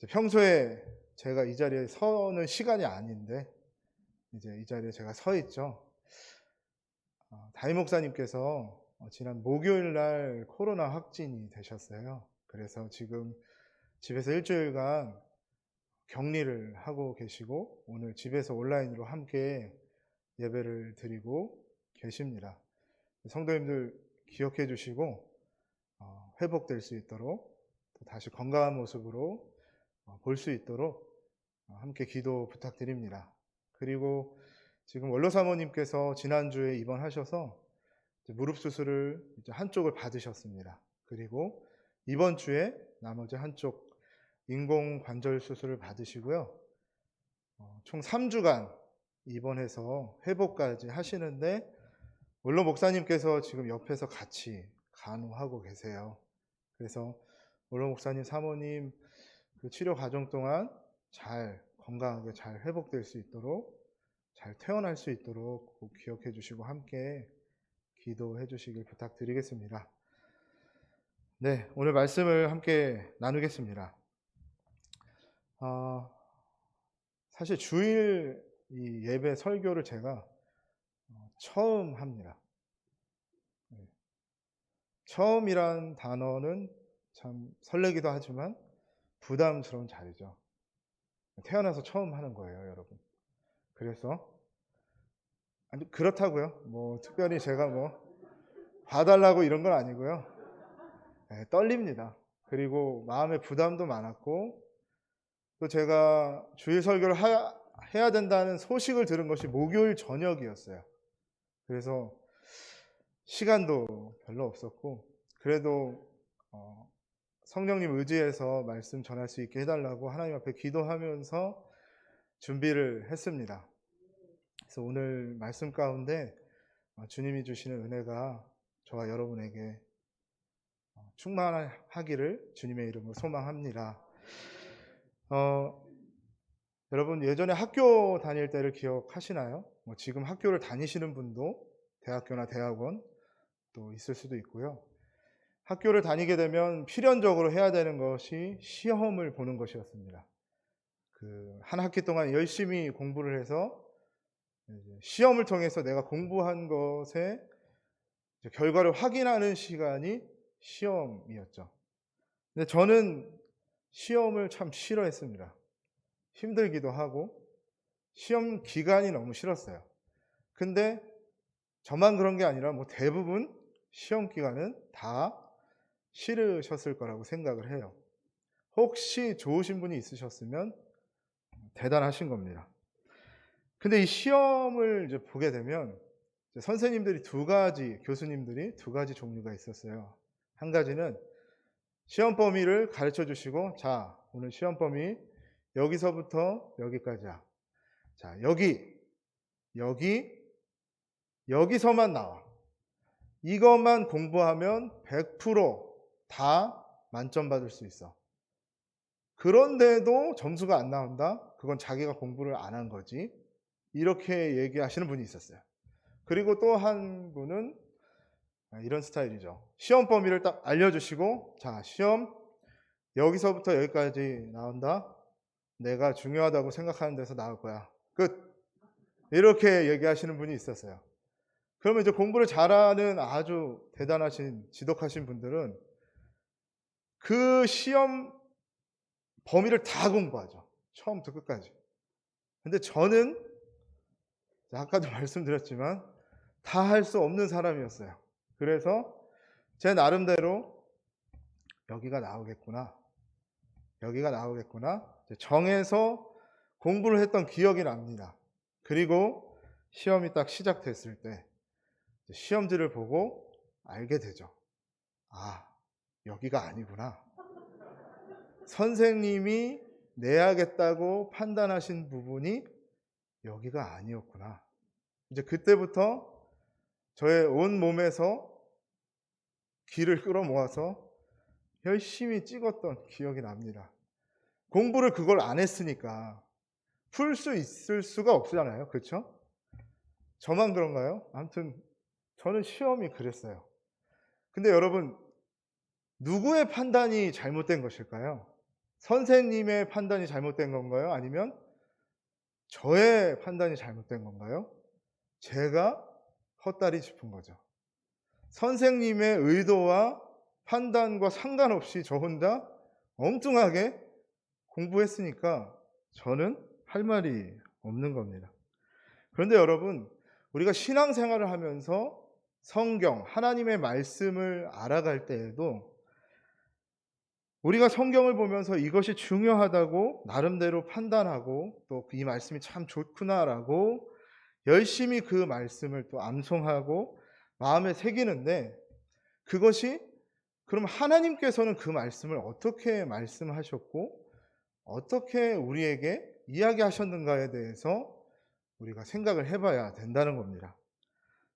평소에 제가 이 자리에 서는 시간이 아닌데 이제 이 자리에 제가 서 있죠. 담임 목사님께서 지난 목요일 날 코로나 확진이 되셨어요. 그래서 지금 집에서 일주일간 격리를 하고 계시고 오늘 집에서 온라인으로 함께 예배를 드리고 계십니다. 성도님들 기억해 주시고 회복될 수 있도록 또 다시 건강한 모습으로 볼 수 있도록 함께 기도 부탁드립니다. 그리고 지금 원로 사모님께서 지난주에 입원하셔서 무릎 수술을 이제 한쪽을 받으셨습니다. 그리고 이번 주에 나머지 한쪽 인공 관절 수술을 받으시고요. 총 3주간 입원해서 회복까지 하시는데 원로 목사님께서 지금 옆에서 같이 간호하고 계세요. 그래서 원로 목사님, 사모님 그 치료 과정 동안 잘 건강하게 잘 회복될 수 있도록 잘 퇴원할 수 있도록 꼭 기억해 주시고 함께 기도해 주시길 부탁드리겠습니다. 네, 오늘 말씀을 함께 나누겠습니다. 사실 주일 이 예배 설교를 제가 처음 합니다. 처음이란 단어는 참 설레기도 하지만 부담스러운 자리죠. 태어나서 처음 하는 거예요, 여러분. 그래서 아니 그렇다고요. 뭐 특별히 제가 뭐 봐달라고 이런 건 아니고요. 떨립니다. 그리고 마음의 부담도 많았고 또 제가 주일 설교를 해야 된다는 소식을 들은 것이 목요일 저녁이었어요. 그래서 시간도 별로 없었고 그래도 성령님 의지해서 말씀 전할 수 있게 해달라고 하나님 앞에 기도하면서 준비를 했습니다. 그래서 오늘 말씀 가운데 주님이 주시는 은혜가 저와 여러분에게 충만하기를 주님의 이름으로 소망합니다. 여러분 예전에 학교 다닐 때를 기억하시나요? 지금 학교를 다니시는 분도 대학교나 대학원 또 있을 수도 있고요. 학교를 다니게 되면 필연적으로 해야 되는 것이 시험을 보는 것이었습니다. 한 학기 동안 열심히 공부를 해서 시험을 통해서 내가 공부한 것의 결과를 확인하는 시간이 시험이었죠. 근데 저는 시험을 참 싫어했습니다. 힘들기도 하고 시험 기간이 너무 싫었어요. 근데 저만 그런 게 아니라 뭐 대부분 시험 기간은 다 싫으셨을 거라고 생각을 해요. 혹시 좋으신 분이 있으셨으면 대단하신 겁니다. 근데 이 시험을 이제 보게 되면 선생님들이 교수님들이 두 가지 종류가 있었어요. 한 가지는 시험 범위를 가르쳐 주시고, 자, 오늘 시험 범위 여기서부터 여기까지야. 자, 여기서만 나와. 이것만 공부하면 100%다 만점 받을 수 있어. 그런데도 점수가 안 나온다? 그건 자기가 공부를 안 한 거지. 이렇게 얘기하시는 분이 있었어요. 그리고 또 한 분은 이런 스타일이죠. 시험 범위를 딱 알려주시고, 자, 시험 여기서부터 여기까지 나온다. 내가 중요하다고 생각하는 데서 나올 거야. 끝. 이렇게 얘기하시는 분이 있었어요. 그러면 이제 공부를 잘하는 아주 대단하신 지독하신 분들은 그 시험 범위를 다 공부하죠. 처음부터 끝까지. 근데 저는 아까도 말씀드렸지만 다 할 수 없는 사람이었어요. 그래서 제 나름대로 여기가 나오겠구나 정해서 공부를 했던 기억이 납니다. 그리고 시험이 딱 시작됐을 때 시험지를 보고 알게 되죠. 아, 여기가 아니구나. 선생님이 내야겠다고 판단하신 부분이 여기가 아니었구나. 이제 그때부터 저의 온 몸에서 기를 끌어모아서 열심히 찍었던 기억이 납니다. 공부를 그걸 안 했으니까 풀 수 있을 수가 없잖아요. 그렇죠? 저만 그런가요? 아무튼 저는 시험이 그랬어요. 근데 여러분, 누구의 판단이 잘못된 것일까요? 선생님의 판단이 잘못된 건가요? 아니면 저의 판단이 잘못된 건가요? 제가 헛다리 짚은 거죠. 선생님의 의도와 판단과 상관없이 저 혼자 엉뚱하게 공부했으니까 저는 할 말이 없는 겁니다. 그런데 여러분, 우리가 신앙생활을 하면서 성경, 하나님의 말씀을 알아갈 때에도 우리가 성경을 보면서 이것이 중요하다고 나름대로 판단하고 또 이 말씀이 참 좋구나라고 열심히 그 말씀을 또 암송하고 마음에 새기는데, 그것이 그럼 하나님께서는 그 말씀을 어떻게 말씀하셨고 어떻게 우리에게 이야기하셨는가에 대해서 우리가 생각을 해봐야 된다는 겁니다.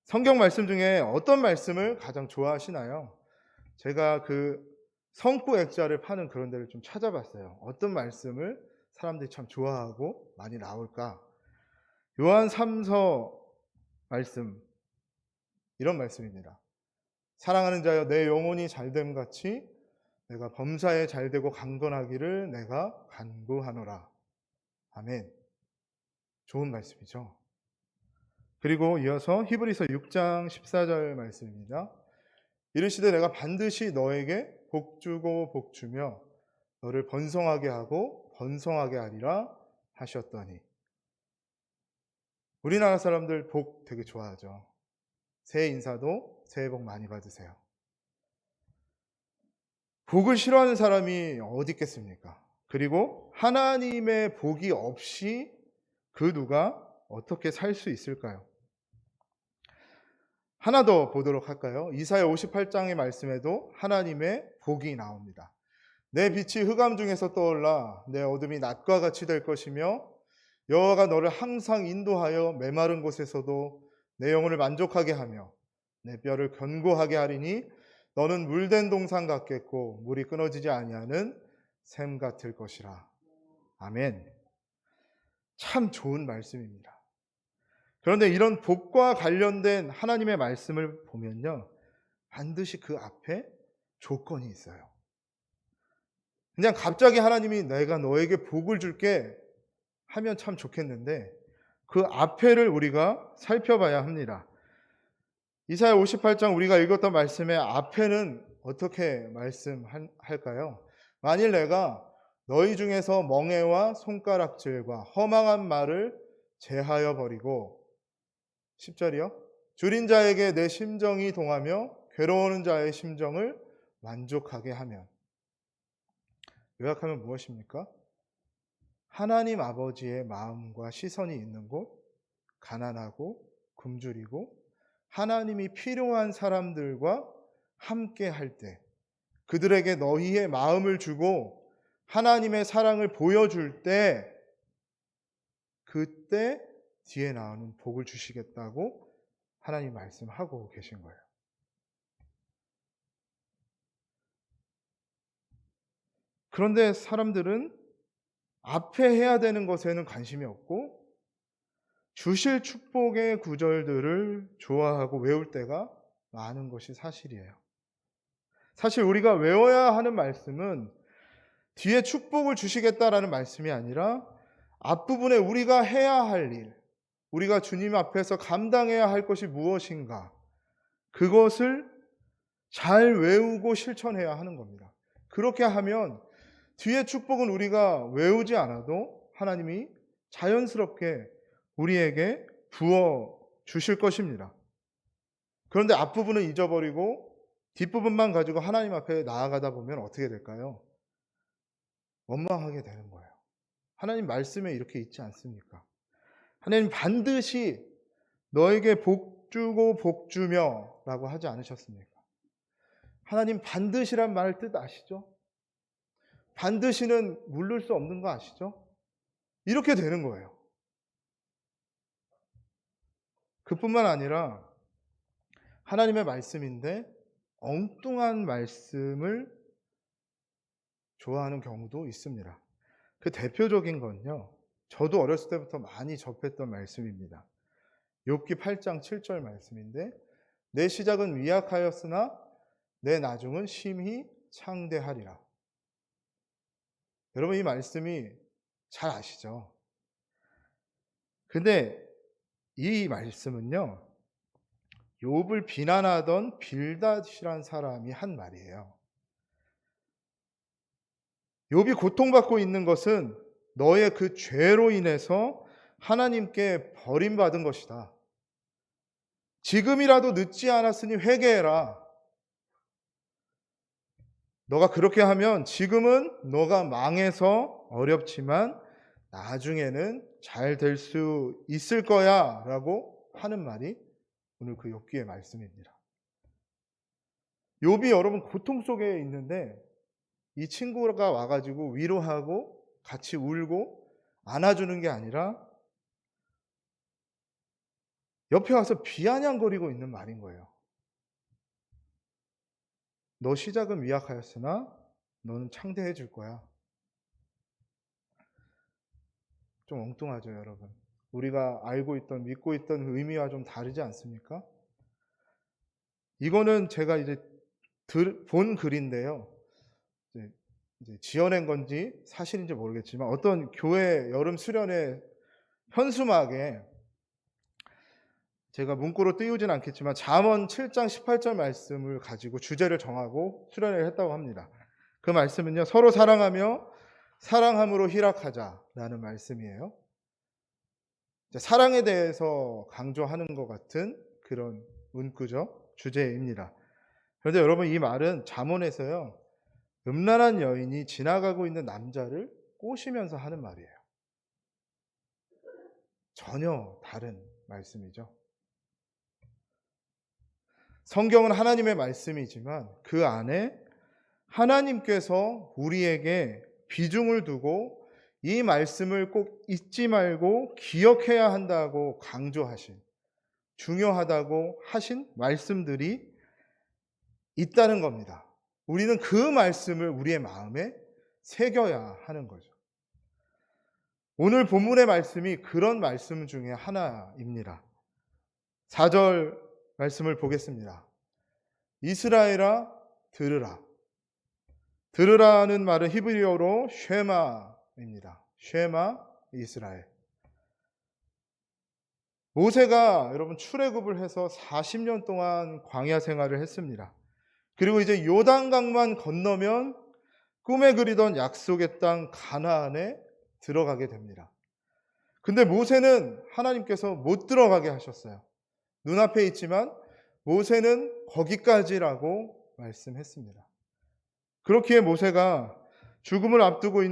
성경 말씀 중에 어떤 말씀을 가장 좋아하시나요? 제가 그 성구 액자를 파는 그런 데를 좀 찾아봤어요. 어떤 말씀을 사람들이 참 좋아하고 많이 나올까? 요한 3서 말씀, 이런 말씀입니다. 사랑하는 자여, 내 영혼이 잘됨 같이 내가 범사에 잘되고 강건하기를 내가 간구하노라. 아멘. 좋은 말씀이죠. 그리고 이어서 히브리서 6장 14절 말씀입니다. 이르시되 내가 반드시 너에게 복주고 복주며 너를 번성하게 하고 번성하게 하리라 하셨더니. 우리나라 사람들 복 되게 좋아하죠. 새해 인사도 새해 복 많이 받으세요. 복을 싫어하는 사람이 어디 있겠습니까? 그리고 하나님의 복이 없이 그 누가 어떻게 살 수 있을까요? 하나 더 보도록 할까요? 이사야 58장의 말씀에도 하나님의 복이 나옵니다. 내 빛이 흑암 중에서 떠올라 내 어둠이 낮과 같이 될 것이며 여호와가 너를 항상 인도하여 메마른 곳에서도 내 영혼을 만족하게 하며 내 뼈를 견고하게 하리니 너는 물된 동산 같겠고 물이 끊어지지 아니하는 샘 같을 것이라. 아멘. 참 좋은 말씀입니다. 그런데 이런 복과 관련된 하나님의 말씀을 보면요, 반드시 그 앞에 조건이 있어요. 그냥 갑자기 하나님이 내가 너에게 복을 줄게 하면 참 좋겠는데 그 앞에를 우리가 살펴봐야 합니다. 이사야 58장 우리가 읽었던 말씀의 앞에는 어떻게 말씀할까요? 만일 내가 너희 중에서 멍에와 손가락질과 허망한 말을 제하여 버리고, 10절이요. 줄인 자에게 내 심정이 동하며 괴로워하는 자의 심정을 만족하게 하면. 요약하면 무엇입니까? 하나님 아버지의 마음과 시선이 있는 곳, 가난하고 굶주리고 하나님이 필요한 사람들과 함께 할 때, 그들에게 너희의 마음을 주고 하나님의 사랑을 보여줄 때, 그때 뒤에 나오는 복을 주시겠다고 하나님 말씀하고 계신 거예요. 그런데 사람들은 앞에 해야 되는 것에는 관심이 없고 주실 축복의 구절들을 좋아하고 외울 때가 많은 것이 사실이에요. 사실 우리가 외워야 하는 말씀은 뒤에 축복을 주시겠다라는 말씀이 아니라 앞부분에 우리가 해야 할 일, 우리가 주님 앞에서 감당해야 할 것이 무엇인가, 그것을 잘 외우고 실천해야 하는 겁니다. 그렇게 하면 뒤에 축복은 우리가 외우지 않아도 하나님이 자연스럽게 우리에게 부어 주실 것입니다. 그런데 앞부분은 잊어버리고 뒷부분만 가지고 하나님 앞에 나아가다 보면 어떻게 될까요? 원망하게 되는 거예요. 하나님 말씀에 이렇게 있지 않습니까? 하나님 반드시 너에게 복 주고 복 주며 라고 하지 않으셨습니까? 하나님 반드시란 말 뜻 아시죠? 반드시는 물를 수 없는 거 아시죠? 이렇게 되는 거예요. 그뿐만 아니라 하나님의 말씀인데 엉뚱한 말씀을 좋아하는 경우도 있습니다. 그 대표적인 건요, 저도 어렸을 때부터 많이 접했던 말씀입니다. 욥기 8장 7절 말씀인데 내 시작은 미약하였으나 내 나중은 심히 창대하리라. 여러분 이 말씀이 잘 아시죠? 근데 이 말씀은요, 욥을 비난하던 빌닷이란 사람이 한 말이에요. 욥이 고통받고 있는 것은 너의 그 죄로 인해서 하나님께 버림받은 것이다. 지금이라도 늦지 않았으니 회개해라. 너가 그렇게 하면 지금은 너가 망해서 어렵지만 나중에는 잘 될 수 있을 거야 라고 하는 말이 오늘 그 욥기의 말씀입니다. 욥이 여러분 고통 속에 있는데 이 친구가 와가지고 위로하고 같이 울고 안아주는 게 아니라 옆에 와서 비아냥거리고 있는 말인 거예요. 너 시작은 미약하였으나 너는 창대해 줄 거야. 좀 엉뚱하죠, 여러분. 우리가 알고 있던, 믿고 있던 의미와 좀 다르지 않습니까? 이거는 제가 이제 본 글인데요. 이제 지어낸 건지 사실인지 모르겠지만 어떤 교회 여름 수련회 현수막에 제가 문구로 띄우진 않겠지만 잠언 7장 18절 말씀을 가지고 주제를 정하고 수련회를 했다고 합니다. 그 말씀은요, 서로 사랑하며 사랑함으로 희락하자라는 말씀이에요. 사랑에 대해서 강조하는 것 같은 그런 문구죠. 주제입니다. 그런데 여러분 이 말은 잠언에서요, 음란한 여인이 지나가고 있는 남자를 꼬시면서 하는 말이에요. 전혀 다른 말씀이죠. 성경은 하나님의 말씀이지만 그 안에 하나님께서 우리에게 비중을 두고 이 말씀을 꼭 잊지 말고 기억해야 한다고 강조하신, 중요하다고 하신 말씀들이 있다는 겁니다. 우리는 그 말씀을 우리의 마음에 새겨야 하는 거죠. 오늘 본문의 말씀이 그런 말씀 중에 하나입니다. 4절 말씀을 보겠습니다. 이스라엘아 들으라. 들으라는 말은 히브리어로 쉐마입니다. 쉐마 이스라엘. 모세가 여러분 출애굽을 해서 40년 동안 광야 생활을 했습니다. 그리고 이제 요단강만 건너면 꿈에 그리던 약속의 땅 가나안에 들어가게 됩니다. 근데 모세는 하나님께서 못 들어가게 하셨어요. 눈앞에 있지만 모세는 거기까지라고 말씀했습니다. 그렇기에 모세가 죽음을 앞두고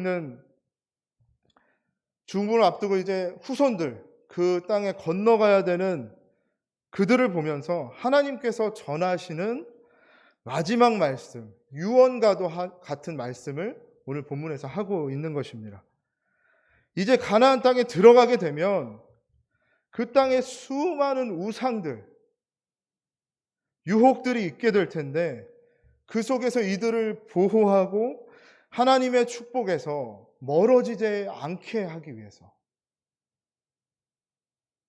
이제 후손들, 그 땅에 건너가야 되는 그들을 보면서 하나님께서 전하시는 마지막 말씀, 유언과도 같은 말씀을 오늘 본문에서 하고 있는 것입니다. 이제 가나안 땅에 들어가게 되면 그 땅에 수많은 우상들, 유혹들이 있게 될 텐데 그 속에서 이들을 보호하고 하나님의 축복에서 멀어지지 않게 하기 위해서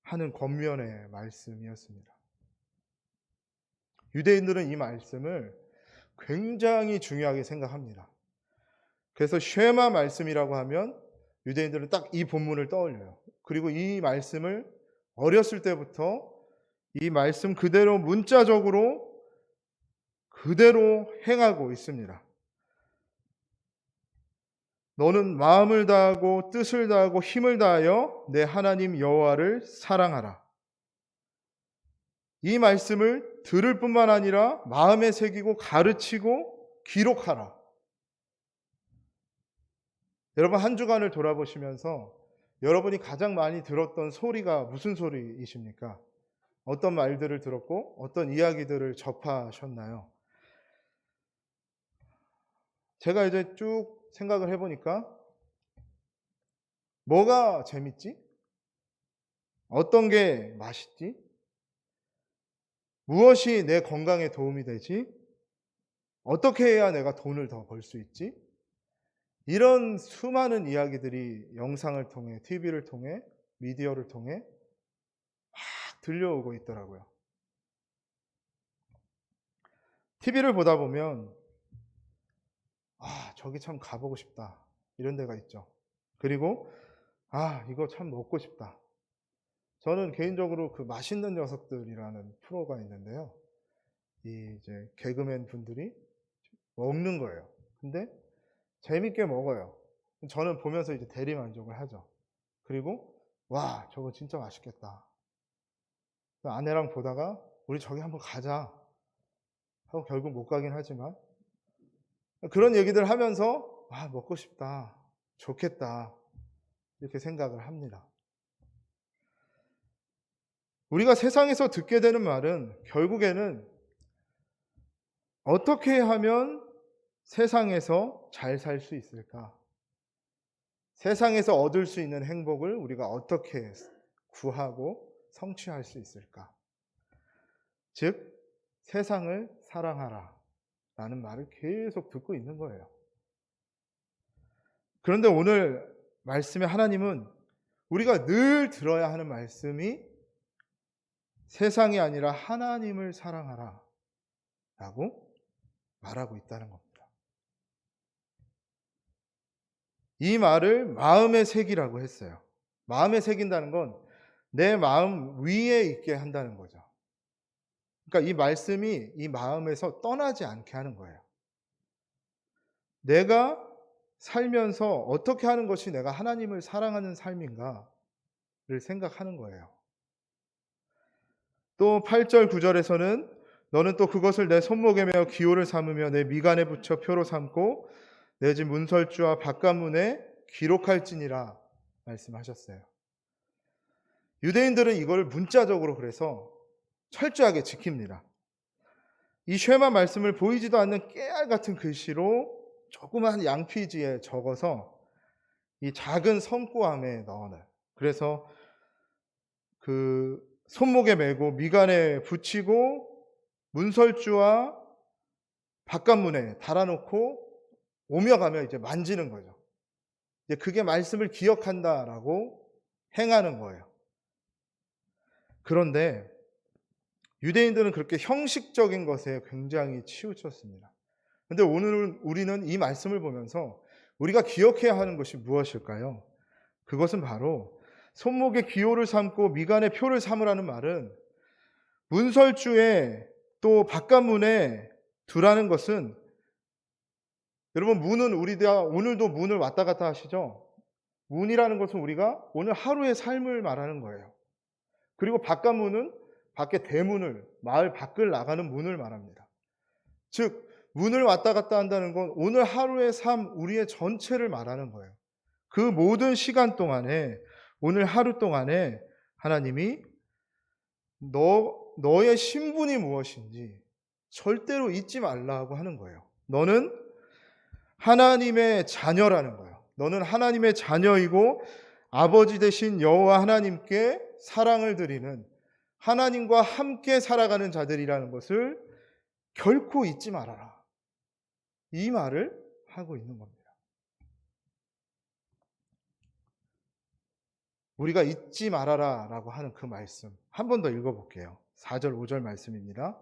하는 권면의 말씀이었습니다. 유대인들은 이 말씀을 굉장히 중요하게 생각합니다. 그래서 쉐마 말씀이라고 하면 유대인들은 딱 이 본문을 떠올려요. 그리고 이 말씀을 어렸을 때부터 이 말씀 그대로 문자적으로 그대로 행하고 있습니다. 너는 마음을 다하고 뜻을 다하고 힘을 다하여 내 하나님 여호와를 사랑하라. 이 말씀을 들을 뿐만 아니라 마음에 새기고 가르치고 기록하라. 여러분 한 주간을 돌아보시면서 여러분이 가장 많이 들었던 소리가 무슨 소리이십니까? 어떤 말들을 들었고 어떤 이야기들을 접하셨나요? 제가 이제 쭉 생각을 해보니까 뭐가 재밌지? 어떤 게 맛있지? 무엇이 내 건강에 도움이 되지? 어떻게 해야 내가 돈을 더 벌 수 있지? 이런 수많은 이야기들이 영상을 통해, TV를 통해, 미디어를 통해 막 들려오고 있더라고요. TV를 보다 보면 저기 참 가보고 싶다. 이런 데가 있죠. 그리고 이거 참 먹고 싶다. 저는 개인적으로 그 맛있는 녀석들이라는 프로가 있는데요. 이제 개그맨 분들이 먹는 거예요. 근데 재밌게 먹어요. 저는 보면서 이제 대리 만족을 하죠. 그리고 와, 저거 진짜 맛있겠다. 아내랑 보다가 우리 저기 한번 가자 하고 결국 못 가긴 하지만 그런 얘기들 하면서 먹고 싶다, 좋겠다 이렇게 생각을 합니다. 우리가 세상에서 듣게 되는 말은 결국에는 어떻게 하면 세상에서 잘 살 수 있을까? 세상에서 얻을 수 있는 행복을 우리가 어떻게 구하고 성취할 수 있을까? 즉, 세상을 사랑하라 라는 말을 계속 듣고 있는 거예요. 그런데 오늘 말씀의 하나님은 우리가 늘 들어야 하는 말씀이 세상이 아니라 하나님을 사랑하라 라고 말하고 있다는 겁니다. 이 말을 마음에 새기라고 했어요. 마음에 새긴다는 건 내 마음 위에 있게 한다는 거죠. 그러니까 이 말씀이 이 마음에서 떠나지 않게 하는 거예요. 내가 살면서 어떻게 하는 것이 내가 하나님을 사랑하는 삶인가를 생각하는 거예요. 또 8절 9절에서는 너는 또 그것을 내 손목에 매어 기호를 삼으며 내 미간에 붙여 표로 삼고 내 집 문설주와 바깥문에 기록할지니라 말씀하셨어요. 유대인들은 이걸 문자적으로 그래서 철저하게 지킵니다. 이 쉐마 말씀을 보이지도 않는 깨알 같은 글씨로 조그만 양피지에 적어서 이 작은 성구함에 넣어놔요. 그래서 그 손목에 메고 미간에 붙이고 문설주와 바깥문에 달아놓고 오며 가며 이제 만지는 거죠. 이제 그게 말씀을 기억한다라고 행하는 거예요. 그런데 유대인들은 그렇게 형식적인 것에 굉장히 치우쳤습니다. 그런데 오늘 우리는 이 말씀을 보면서 우리가 기억해야 하는 것이 무엇일까요? 그것은 바로 손목에 기호를 삼고 미간에 표를 삼으라는 말은 문설주에 또 바깥문에 두라는 것은, 여러분 문은 우리가 오늘도 문을 왔다 갔다 하시죠? 문이라는 것은 우리가 오늘 하루의 삶을 말하는 거예요. 그리고 바깥문은 밖에 대문을, 마을 밖을 나가는 문을 말합니다. 즉 문을 왔다 갔다 한다는 건 오늘 하루의 삶, 우리의 전체를 말하는 거예요. 그 모든 시간 동안에, 오늘 하루 동안에 하나님이 너의 신분이 무엇인지 절대로 잊지 말라고 하는 거예요. 너는 하나님의 자녀라는 거예요. 너는 하나님의 자녀이고 아버지 되신 여호와 하나님께 사랑을 드리는, 하나님과 함께 살아가는 자들이라는 것을 결코 잊지 말아라. 이 말을 하고 있는 겁니다. 우리가 잊지 말아라 라고 하는 그 말씀 한 번 더 읽어볼게요. 4절 5절 말씀입니다.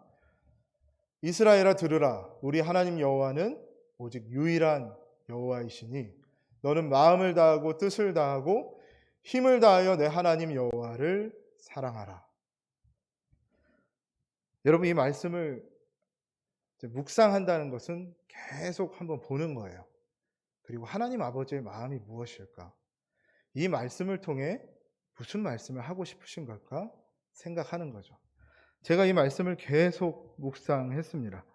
이스라엘아 들으라. 우리 하나님 여호와는 오직 유일한 여호와이시니 너는 마음을 다하고 뜻을 다하고 힘을 다하여 내 하나님 여호와를 사랑하라. 여러분, 이 말씀을 묵상한다는 것은 계속 한번 보는 거예요. 그리고 하나님 아버지의 마음이 무엇일까? 이 말씀을 통해 무슨 말씀을 하고 싶으신 걸까 생각하는 거죠. 제가 이 말씀을 계속 묵상했습니다.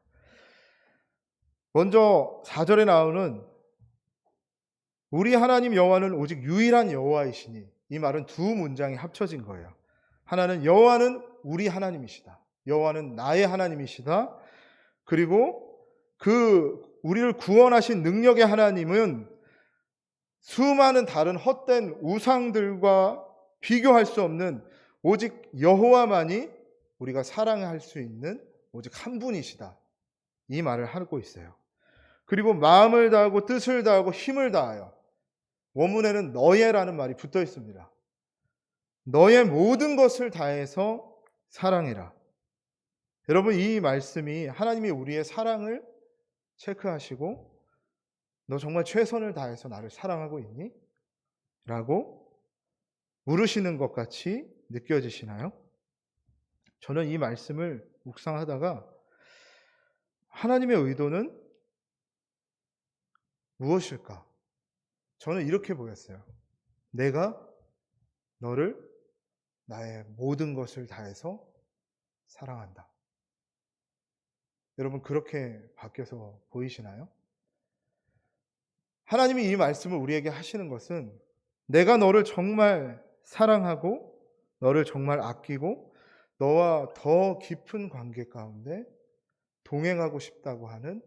먼저 4절에 나오는 우리 하나님 여호와는 오직 유일한 여호와이시니, 이 말은 두 문장이 합쳐진 거예요. 하나는 여호와는 우리 하나님이시다. 여호와는 나의 하나님이시다. 그리고 그 우리를 구원하신 능력의 하나님은 수많은 다른 헛된 우상들과 비교할 수 없는 오직 여호와만이 우리가 사랑할 수 있는 오직 한 분이시다. 이 말을 하고 있어요. 그리고 마음을 다하고 뜻을 다하고 힘을 다하여, 원문에는 너의라는 말이 붙어 있습니다. 너의 모든 것을 다해서 사랑해라. 여러분, 이 말씀이 하나님이 우리의 사랑을 체크하시고 너 정말 최선을 다해서 나를 사랑하고 있니? 라고 물으시는 것 같이 느껴지시나요? 저는 이 말씀을 묵상하다가 하나님의 의도는 무엇일까? 저는 이렇게 보였어요. 내가 너를 나의 모든 것을 다해서 사랑한다. 여러분 그렇게 바뀌어서 보이시나요? 하나님이 이 말씀을 우리에게 하시는 것은 내가 너를 정말 사랑하고 너를 정말 아끼고 너와 더 깊은 관계 가운데 동행하고 싶다고 하는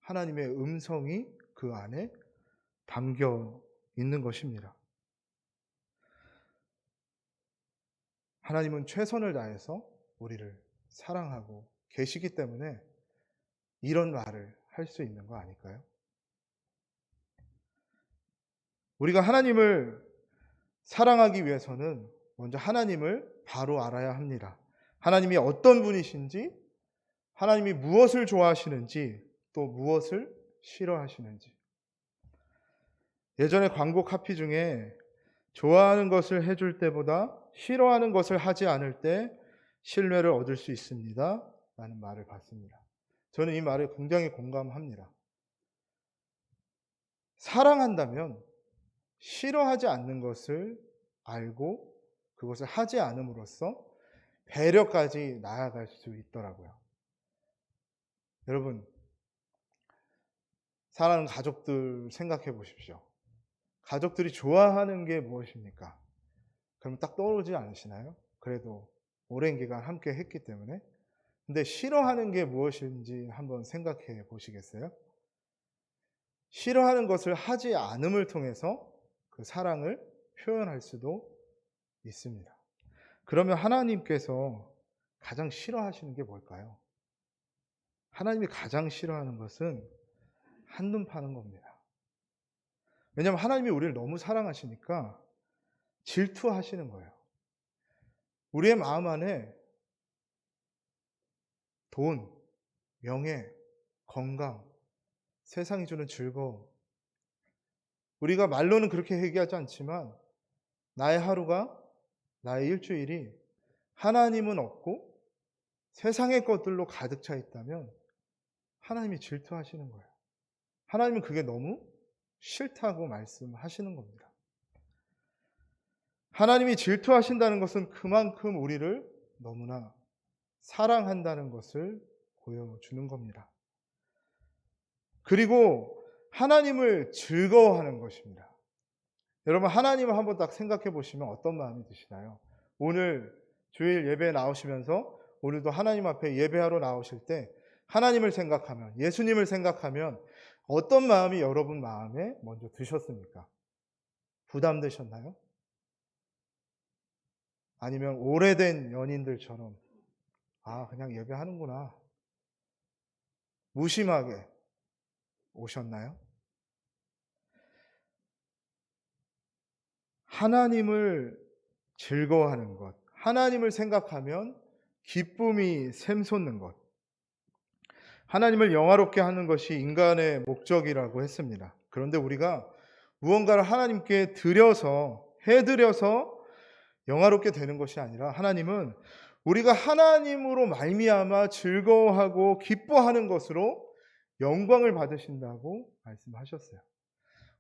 하나님의 음성이 그 안에 담겨 있는 것입니다. 하나님은 최선을 다해서 우리를 사랑하고 계시기 때문에 이런 말을 할 수 있는 거 아닐까요? 우리가 하나님을 사랑하기 위해서는 먼저 하나님을 바로 알아야 합니다. 하나님이 어떤 분이신지, 하나님이 무엇을 좋아하시는지, 또 무엇을 싫어하시는지. 예전에 광고 카피 중에 좋아하는 것을 해줄 때보다 싫어하는 것을 하지 않을 때 신뢰를 얻을 수 있습니다. 라는 말을 봤습니다. 저는 이 말에 굉장히 공감합니다. 사랑한다면 싫어하지 않는 것을 알고 그것을 하지 않음으로써 배려까지 나아갈 수 있더라고요. 여러분, 사랑하는 가족들 생각해 보십시오. 가족들이 좋아하는 게 무엇입니까? 그럼 딱 떠오르지 않으시나요? 그래도 오랜 기간 함께 했기 때문에. 근데 싫어하는 게 무엇인지 한번 생각해 보시겠어요? 싫어하는 것을 하지 않음을 통해서 그 사랑을 표현할 수도 있습니다. 그러면 하나님께서 가장 싫어하시는 게 뭘까요? 하나님이 가장 싫어하는 것은 한눈 파는 겁니다. 왜냐하면 하나님이 우리를 너무 사랑하시니까 질투하시는 거예요. 우리의 마음 안에 돈, 명예, 건강, 세상이 주는 즐거움, 우리가 말로는 그렇게 얘기하지 않지만 나의 하루가, 나의 일주일이 하나님은 없고 세상의 것들로 가득 차 있다면 하나님이 질투하시는 거예요. 하나님은 그게 너무 싫다고 말씀하시는 겁니다. 하나님이 질투하신다는 것은 그만큼 우리를 너무나 사랑한다는 것을 보여주는 겁니다. 그리고 하나님을 즐거워하는 것입니다. 여러분 하나님을 한번 딱 생각해 보시면 어떤 마음이 드시나요? 오늘 주일 예배에 나오시면서 오늘도 하나님 앞에 예배하러 나오실 때 하나님을 생각하면, 예수님을 생각하면 어떤 마음이 여러분 마음에 먼저 드셨습니까? 부담되셨나요? 아니면 오래된 연인들처럼 그냥 예배하는구나 무심하게 오셨나요? 하나님을 즐거워하는 것, 하나님을 생각하면 기쁨이 샘솟는 것, 하나님을 영화롭게 하는 것이 인간의 목적이라고 했습니다. 그런데 우리가 무언가를 하나님께 드려서, 해드려서 영화롭게 되는 것이 아니라 하나님은 우리가 하나님으로 말미암아 즐거워하고 기뻐하는 것으로 영광을 받으신다고 말씀하셨어요.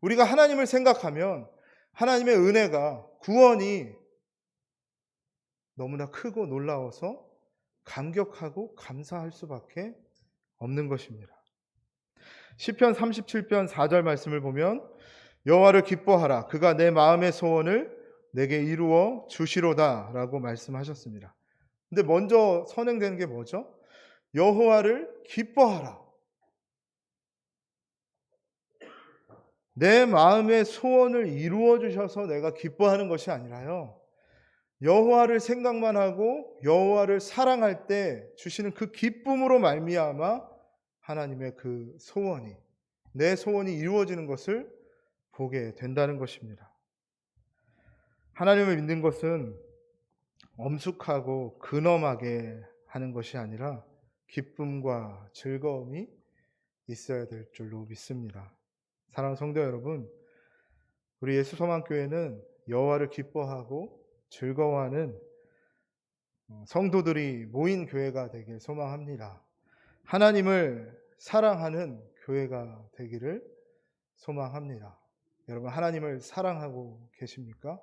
우리가 하나님을 생각하면 하나님의 은혜가, 구원이 너무나 크고 놀라워서 감격하고 감사할 수밖에 없는 것입니다. 시편 37편 4절 말씀을 보면 여호와를 기뻐하라 그가 내 마음의 소원을 내게 이루어 주시로다 라고 말씀하셨습니다. 근데 먼저 선행되는 게 뭐죠? 여호와를 기뻐하라. 내 마음의 소원을 이루어 주셔서 내가 기뻐하는 것이 아니라요, 여호와를 생각만 하고 여호와를 사랑할 때 주시는 그 기쁨으로 말미암아 하나님의 그 소원이, 내 소원이 이루어지는 것을 보게 된다는 것입니다. 하나님을 믿는 것은 엄숙하고 근엄하게 하는 것이 아니라 기쁨과 즐거움이 있어야 될 줄로 믿습니다. 사랑하는 성도 여러분, 우리 예수서만교회는 여호와를 기뻐하고 즐거워하는 성도들이 모인 교회가 되길 소망합니다. 하나님을 사랑하는 교회가 되기를 소망합니다. 여러분, 하나님을 사랑하고 계십니까?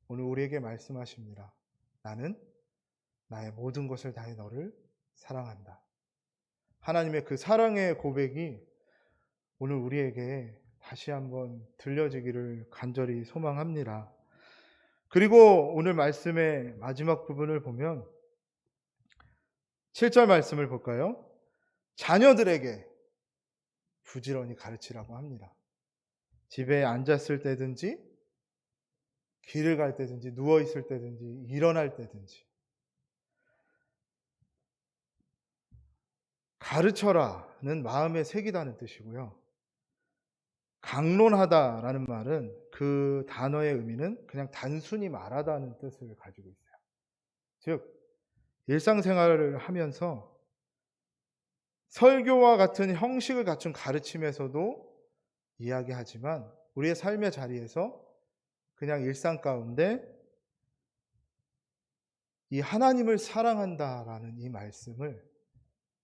오늘 우리에게 말씀하십니다. 나는 나의 모든 것을 다해 너를 사랑한다. 하나님의 그 사랑의 고백이 오늘 우리에게 다시 한번 들려지기를 간절히 소망합니다. 그리고 오늘 말씀의 마지막 부분을 보면 7절 말씀을 볼까요? 자녀들에게 부지런히 가르치라고 합니다. 집에 앉았을 때든지 길을 갈 때든지 누워 있을 때든지 일어날 때든지 가르쳐라는 마음에 새기다는 뜻이고요. 강론하다라는 말은 그 단어의 의미는 그냥 단순히 말하다는 뜻을 가지고 있어요. 즉 일상생활을 하면서 설교와 같은 형식을 갖춘 가르침에서도 이야기하지만 우리의 삶의 자리에서 그냥 일상 가운데 이 하나님을 사랑한다라는 이 말씀을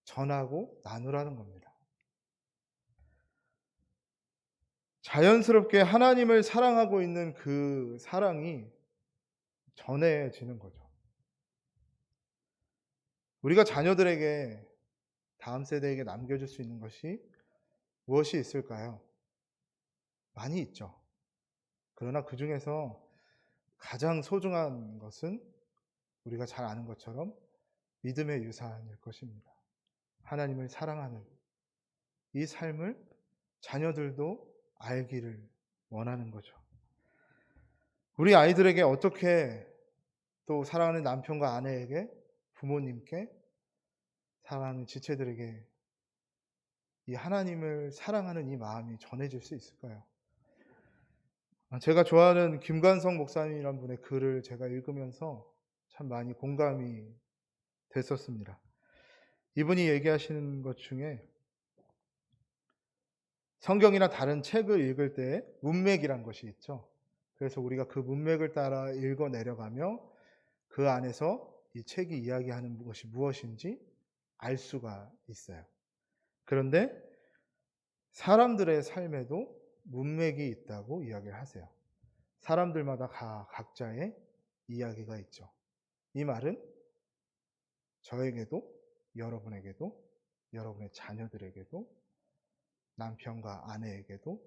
전하고 나누라는 겁니다. 자연스럽게 하나님을 사랑하고 있는 그 사랑이 전해지는 거죠. 우리가 자녀들에게, 다음 세대에게 남겨줄 수 있는 것이 무엇이 있을까요? 많이 있죠. 그러나 그 중에서 가장 소중한 것은 우리가 잘 아는 것처럼 믿음의 유산일 것입니다. 하나님을 사랑하는 이 삶을 자녀들도 알기를 원하는 거죠. 우리 아이들에게 어떻게 또 사랑하는 남편과 아내에게, 부모님께, 사랑하는 지체들에게 이 하나님을 사랑하는 이 마음이 전해질 수 있을까요? 제가 좋아하는 김관성 목사님이라는 분의 글을 제가 읽으면서 참 많이 공감이 됐었습니다. 이분이 얘기하시는 것 중에 성경이나 다른 책을 읽을 때 문맥이란 것이 있죠. 그래서 우리가 그 문맥을 따라 읽어 내려가며 그 안에서 이 책이 이야기하는 것이 무엇인지 알 수가 있어요. 그런데 사람들의 삶에도 문맥이 있다고 이야기를 하세요. 사람들마다 각자의 이야기가 있죠. 이 말은 저에게도, 여러분에게도, 여러분의 자녀들에게도, 남편과 아내에게도,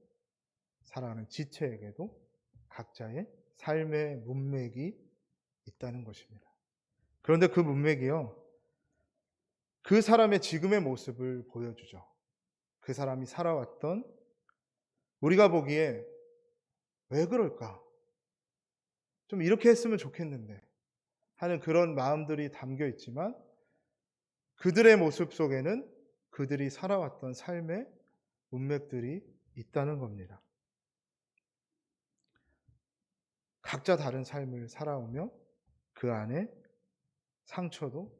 사랑하는 지체에게도 각자의 삶의 문맥이 있다는 것입니다. 그런데 그 문맥이요, 그 사람의 지금의 모습을 보여주죠. 그 사람이 살아왔던, 우리가 보기에 왜 그럴까? 좀 이렇게 했으면 좋겠는데 하는 그런 마음들이 담겨 있지만 그들의 모습 속에는 그들이 살아왔던 삶의 문맥들이 있다는 겁니다. 각자 다른 삶을 살아오며 그 안에 상처도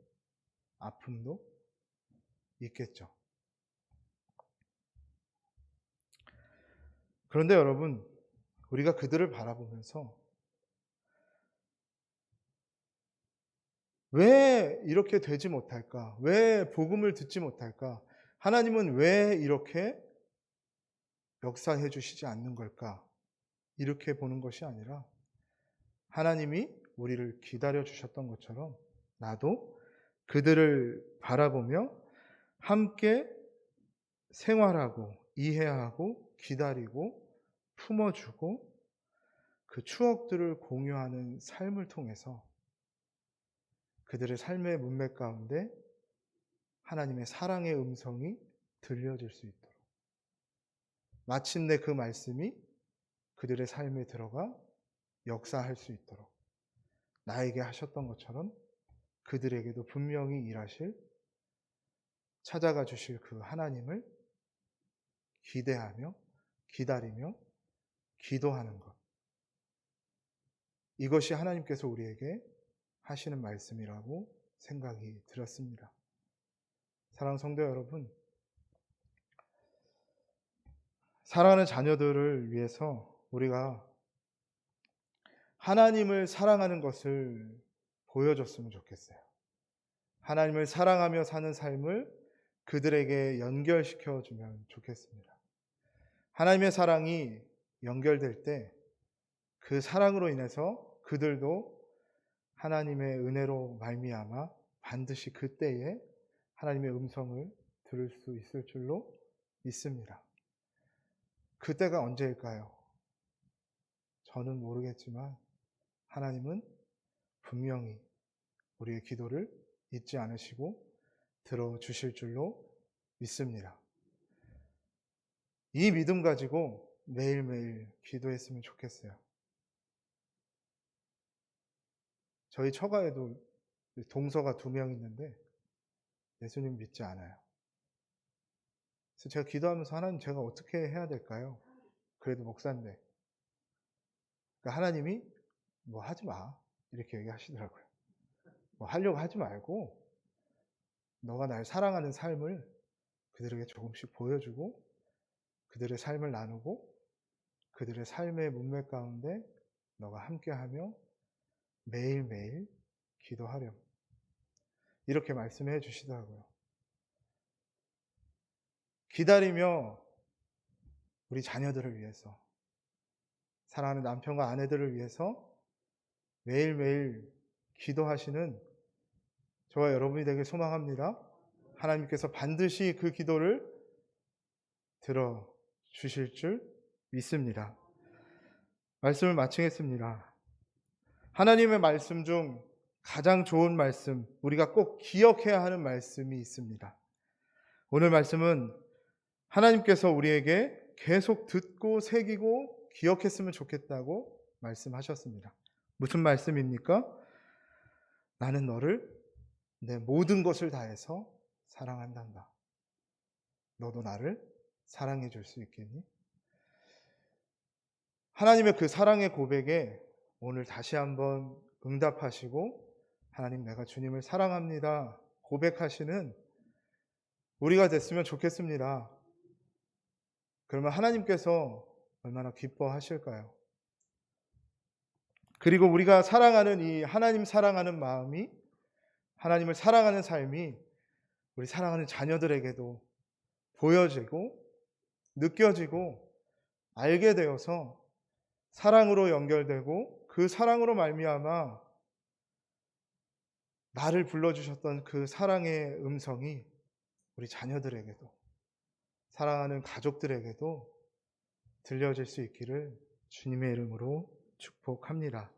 아픔도 있겠죠. 그런데 여러분, 우리가 그들을 바라보면서 왜 이렇게 되지 못할까? 왜 복음을 듣지 못할까? 하나님은 왜 이렇게 역사해 주시지 않는 걸까? 이렇게 보는 것이 아니라 하나님이 우리를 기다려 주셨던 것처럼 나도 그들을 바라보며 함께 생활하고 이해하고 기다리고 품어주고 그 추억들을 공유하는 삶을 통해서 그들의 삶의 문맥 가운데 하나님의 사랑의 음성이 들려질 수 있도록 마침내 그 말씀이 그들의 삶에 들어가 역사할 수 있도록 나에게 하셨던 것처럼 그들에게도 분명히 일하실, 찾아가 주실 그 하나님을 기대하며 기다리며 기도하는 것, 이것이 하나님께서 우리에게 하시는 말씀이라고 생각이 들었습니다. 사랑하는 성도 여러분, 사랑하는 자녀들을 위해서 우리가 하나님을 사랑하는 것을 보여줬으면 좋겠어요. 하나님을 사랑하며 사는 삶을 그들에게 연결시켜 주면 좋겠습니다. 하나님의 사랑이 연결될 때 그 사랑으로 인해서 그들도 하나님의 은혜로 말미암아 반드시 그때에 하나님의 음성을 들을 수 있을 줄로 믿습니다. 그때가 언제일까요? 저는 모르겠지만 하나님은 분명히 우리의 기도를 잊지 않으시고 들어주실 줄로 믿습니다. 이 믿음 가지고 매일매일 기도했으면 좋겠어요. 저희 처가에도 동서가 2명 있는데 예수님 믿지 않아요. 그래서 제가 기도하면서 하나님 제가 어떻게 해야 될까요? 그래도 목사인데. 그러니까 하나님이 뭐 하지 마 이렇게 얘기하시더라고요. 뭐 하려고 하지 말고 너가 날 사랑하는 삶을 그들에게 조금씩 보여주고 그들의 삶을 나누고 그들의 삶의 문맥 가운데 너가 함께하며 매일매일 기도하렴. 이렇게 말씀해 주시더라고요. 기다리며 우리 자녀들을 위해서, 사랑하는 남편과 아내들을 위해서 매일매일 기도하시는 저와 여러분이 되길 소망합니다. 하나님께서 반드시 그 기도를 들어주실 줄 믿습니다. 말씀을 마치겠습니다. 하나님의 말씀 중 가장 좋은 말씀, 우리가 꼭 기억해야 하는 말씀이 있습니다. 오늘 말씀은 하나님께서 우리에게 계속 듣고 새기고 기억했으면 좋겠다고 말씀하셨습니다. 무슨 말씀입니까? 나는 너를 내 모든 것을 다해서 사랑한단다. 너도 나를 사랑해 줄 수 있겠니? 하나님의 그 사랑의 고백에 오늘 다시 한번 응답하시고 하나님 내가 주님을 사랑합니다 고백하시는 우리가 됐으면 좋겠습니다. 그러면 하나님께서 얼마나 기뻐하실까요? 그리고 우리가 사랑하는 이 하나님 사랑하는 마음이, 하나님을 사랑하는 삶이 우리 사랑하는 자녀들에게도 보여지고 느껴지고 알게 되어서 사랑으로 연결되고 그 사랑으로 말미암아 나를 불러주셨던 그 사랑의 음성이 우리 자녀들에게도 사랑하는 가족들에게도 들려질 수 있기를 주님의 이름으로 축복합니다.